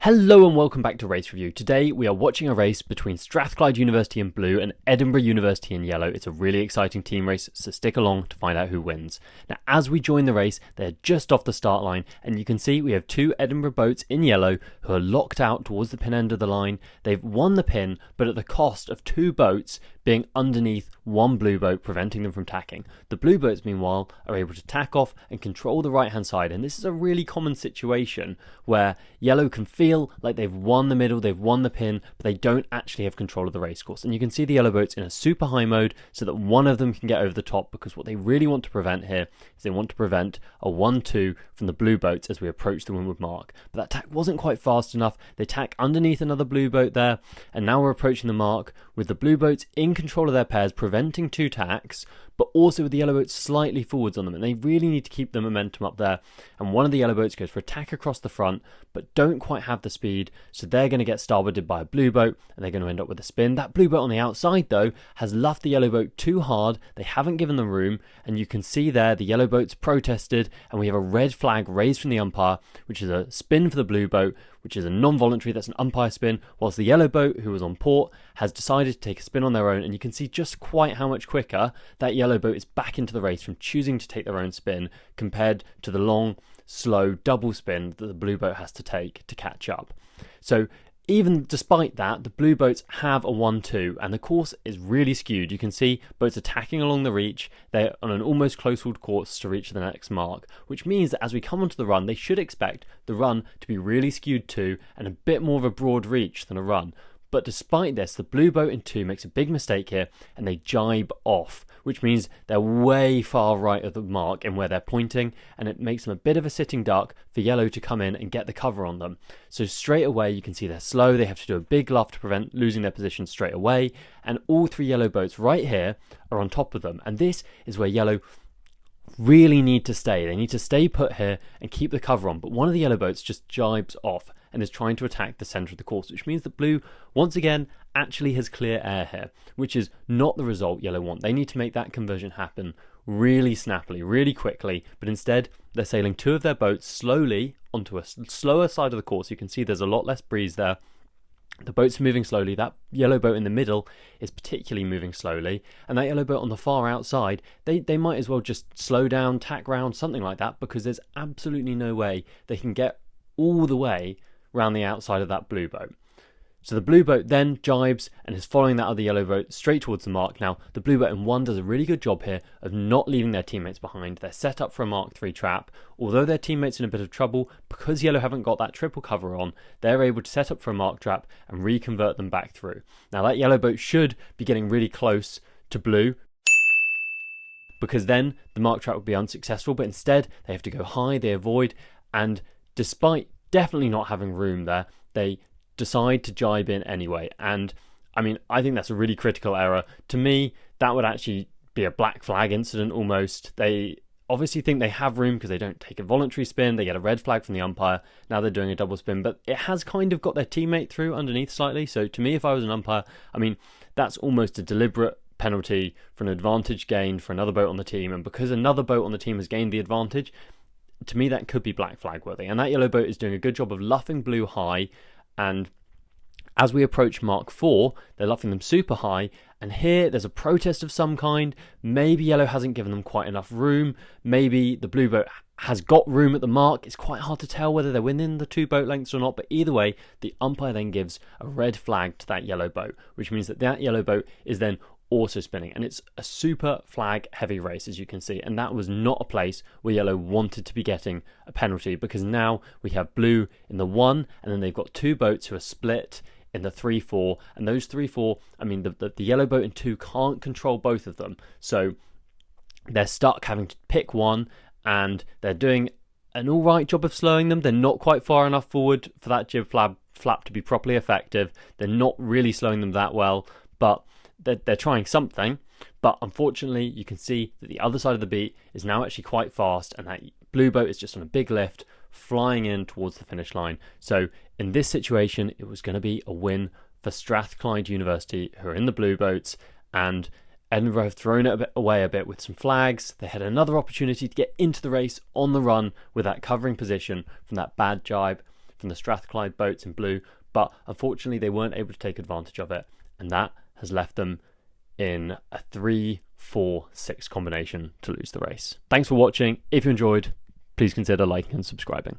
Hello and welcome back to Race Review. Today we are watching a race between Strathclyde University in blue and Edinburgh University in yellow. It's a really exciting team race, so stick along to find out who wins. Now as we join the race, they're just off the start line and you can see we have two Edinburgh boats in yellow who are locked out towards the pin end of the line. They've won the pin, but at the cost of two boats being underneath one blue boat, preventing them from tacking. The blue boats, meanwhile, are able to tack off and control the right-hand side, and this is a really common situation where yellow can feel like they've won the middle, they've won the pin, but they don't actually have control of the racecourse. And you can see the yellow boats in a super high mode so that one of them can get over the top, because what they really want to prevent here is they want to prevent a 1-2 from the blue boats as we approach the windward mark. But that tack wasn't quite fast enough. They tack underneath another blue boat there, and now we're approaching the mark with the blue boats in control of their pairs, preventing two tacks, but also with the yellow boats slightly forwards on them, and they really need to keep the momentum up there. And one of the yellow boats goes for a tack across the front, but don't quite have the speed, so they're going to get starboarded by a blue boat, and they're going to end up with a spin. That blue boat on the outside, though, has luffed the yellow boat too hard. They haven't given them room, and you can see there the yellow boats protested, and we have a red flag raised from the umpire, which is a spin for the blue boat, which is a non-voluntary, that's an umpire spin, whilst the yellow boat, who was on port, has decided to take a spin on their own, and you can see just quite how much quicker that yellow boat is back into the race from choosing to take their own spin compared to the long, slow double spin that the blue boat has to take to catch up. So even despite that, the blue boats have a 1-2 and the course is really skewed. You can see boats attacking along the reach. They're on an almost close-hauled course to reach the next mark, which means that as we come onto the run, they should expect the run to be really skewed too and a bit more of a broad reach than a run. But despite this, the blue boat in 2 makes a big mistake here and they jibe off, which means they're way far right of the mark in where they're pointing, and it makes them a bit of a sitting duck for yellow to come in and get the cover on them. So straight away you can see they're slow, they have to do a big luff to prevent losing their position straight away, and all 3 yellow boats right here are on top of them, and this is where yellow really need to stay. They need to stay put here and keep the cover on, but one of the yellow boats just jibes off and is trying to attack the centre of the course, which means that blue once again actually has clear air here, which is not the result yellow want. They need to make that conversion happen really snappily, really quickly, but instead they're sailing 2 of their boats slowly onto a slower side of the course. You can see there's a lot less breeze there. The boats are moving slowly. That yellow boat in the middle is particularly moving slowly, and that yellow boat on the far outside, they might as well just slow down, tack round, something like that, because there's absolutely no way they can get all the way round the outside of that blue boat. So the blue boat then jibes and is following that other yellow boat straight towards the mark. Now the blue boat in 1 does a really good job here of not leaving their teammates behind. They're set up for a Mark 3 trap. Although their teammates are in a bit of trouble, because yellow haven't got that triple cover on, they're able to set up for a mark trap and reconvert them back through. Now that yellow boat should be getting really close to blue, because then the mark trap would be unsuccessful, but instead they have to go high, they avoid, and despite definitely not having room there, they decide to jibe in anyway. And I mean, I think that's a really critical error. To me, that would actually be a black flag incident almost. They obviously think they have room because they don't take a voluntary spin, they get a red flag from the umpire, now they're doing a double spin, but it has kind of got their teammate through underneath slightly. So to me, if I was an umpire, I mean, that's almost a deliberate penalty for an advantage gained for another boat on the team, and because another boat on the team has gained the advantage, to me that could be black flag worthy. And that yellow boat is doing a good job of luffing blue high, and as we approach Mark 4, they're luffing them super high, and here there's a protest of some kind. Maybe yellow hasn't given them quite enough room, maybe the blue boat has got room at the mark. It's quite hard to tell whether they're within the 2 boat lengths or not, but either way, the umpire then gives a red flag to that yellow boat, which means that that yellow boat is then also spinning, and it's a super flag heavy race, as you can see, and that was not a place where yellow wanted to be getting a penalty, because now we have blue in the 1 and then they've got 2 boats who are split in the 3-4, and those 3-4, I mean the yellow boat in 2 can't control both of them, so they're stuck having to pick one, and they're doing an alright job of slowing them. They're not quite far enough forward for that jib flap to be properly effective. They're not really slowing them that well, but they're trying something. But unfortunately, you can see that the other side of the beat is now actually quite fast, and that blue boat is just on a big lift flying in towards the finish line. So in this situation, it was going to be a win for Strathclyde University, who are in the blue boats, and Edinburgh have thrown it away a bit with some flags. They had another opportunity to get into the race on the run with that covering position from that bad jibe from the Strathclyde boats in blue, but unfortunately they weren't able to take advantage of it, and that has left them in a 3-4-6 combination to lose the race. Thanks for watching. If you enjoyed, please consider liking and subscribing.